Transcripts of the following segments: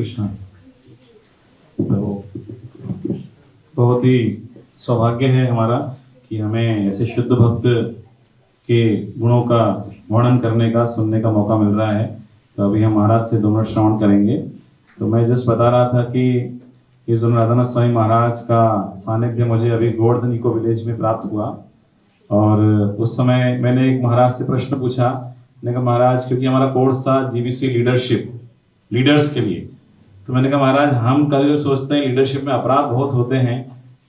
कृष्णा। तो बहुत ही सौभाग्य है हमारा कि हमें ऐसे शुद्ध भक्त के गुणों का वर्णन करने का, सुनने का मौका मिल रहा है। तो अभी हम महाराज से 2 मिनट श्रवण करेंगे। तो मैं जस्ट बता रहा था कि इस राधानाथ स्वामी महाराज का सानिध्य मुझे अभी गोवर्धन इको विलेज में प्राप्त हुआ। और उस समय मैंने एक महाराज से प्रश्न पूछा। मैंने कहा महाराज, क्योंकि हमारा कोर्स था जीबीसी लीडरशिप, लीडर्स के लिए। तो मैंने कहा महाराज, हम कभी सोचते हैं लीडरशिप में अपराध बहुत होते हैं,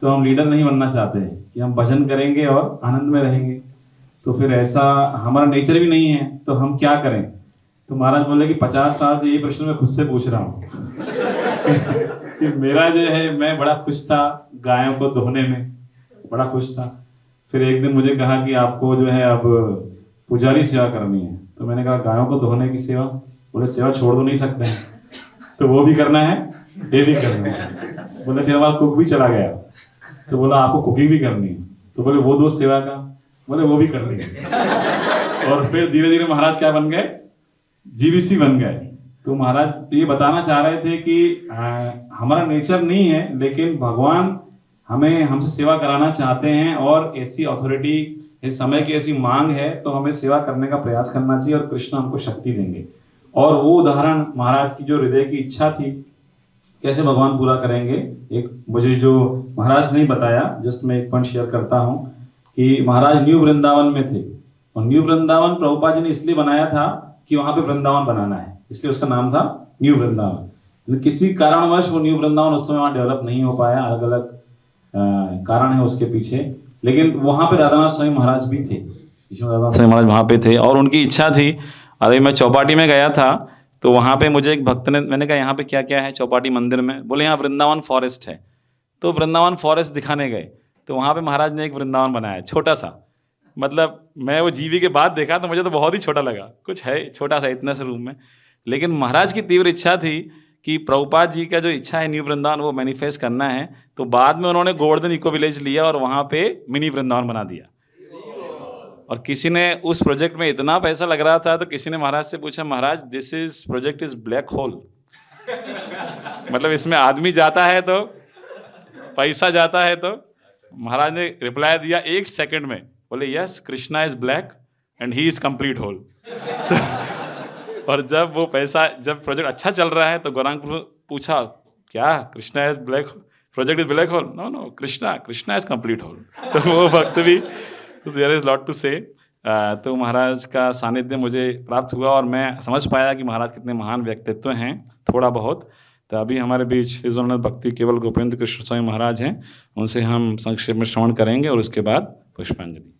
तो हम लीडर नहीं बनना चाहते हैं कि हम भजन करेंगे और आनंद में रहेंगे। तो फिर ऐसा हमारा नेचर भी नहीं है, तो हम क्या करें? तो महाराज बोले कि 50 साल से ये प्रश्न मैं खुद से पूछ रहा हूँ कि मेरा जो है, मैं बड़ा खुश था गायों को दोहने में, बड़ा खुश था। फिर एक दिन मुझे कहा कि आपको जो है अब पुजारी सेवा करनी है। तो मैंने कहा गायों को दोहने की सेवा? बोले सेवा छोड़ तो नहीं सकते हैं, तो वो भी करना है, ये भी करना है। बोले फिर हमारा कुक भी चला गया। तो बोला आपको कुकिंग भी करनी है? तो बोले वो 2 सेवा का? बोले वो भी करनी है। और फिर धीरे धीरे महाराज क्या बन गए? जीबीसी बन गए। तो महाराज ये बताना चाह रहे थे कि हमारा नेचर नहीं है, लेकिन भगवान हमसे सेवा कराना चाहते हैं, और ऐसी अथॉरिटी, इस समय की ऐसी मांग है, तो हमें सेवा करने का प्रयास करना चाहिए और कृष्ण हमको शक्ति देंगे। और वो उदाहरण महाराज की जो हृदय की इच्छा थी, कैसे भगवान पूरा करेंगे, एक मुझे जो महाराज ने बताया, जस्ट मैं एक पॉइंट शेयर करता हूँ कि महाराज न्यू वृंदावन में थे, और न्यू वृंदावन प्रभुपाद जी ने इसलिए बनाया था कि वहां पे वृंदावन बनाना है, इसलिए उसका नाम था न्यू वृंदावन। किसी कारणवश वो न्यू वृंदावन उस समय वहां डेवलप नहीं हो पाया, अलग अलग कारण है उसके पीछे। लेकिन वहां पे राधानाथ स्वामी महाराज भी थे, राधानाथ स्वामी महाराज वहां पे थे, और उनकी इच्छा थी। अरे मैं चौपाटी में गया था, तो वहां पे मुझे एक भक्त ने, मैंने कहा यहाँ पे क्या क्या है चौपाटी मंदिर में? बोले यहाँ वृंदावन फॉरेस्ट है। तो वृंदावन फॉरेस्ट दिखाने गए, तो वहां पे महाराज ने एक वृंदावन बनाया, छोटा सा। मतलब मैं वो जीवी के बाद देखा तो मुझे तो बहुत ही छोटा लगा, कुछ है छोटा सा इतने से रूम में। लेकिन महाराज की तीव्र इच्छा थी कि प्रभुपाद जी का जो इच्छा है न्यू वृंदावन वो मैनिफेस्ट करना है। तो बाद में उन्होंने गोवर्धन इको विलेज लिया और वहाँ पे मिनी वृंदावन बना दिया। और किसी ने उस प्रोजेक्ट में इतना पैसा लग रहा था, तो किसी ने महाराज से पूछा, महाराज this is project is black hole मतलब इसमें आदमी जाता है तो पैसा जाता है। तो महाराज ने रिप्लाई दिया 1 सेकंड में, बोले yes Krishna is black and he is complete whole. और जब वो पैसा, जब प्रोजेक्ट अच्छा चल रहा है, तो गौरांग पूछा क्या Krishna is black project is black hole? No no, Krishna is complete whole. तो वो वक्त भी, तो देयर इज लॉट टू से। तो महाराज का सानिध्य मुझे प्राप्त हुआ और मैं समझ पाया कि महाराज कितने महान व्यक्तित्व हैं, थोड़ा बहुत। तो अभी हमारे बीच हिज ऑनर भक्ति केवल गोपेंद्र कृष्ण स्वामी महाराज हैं, उनसे हम संक्षेप में श्रवण करेंगे और उसके बाद पुष्पांजलि।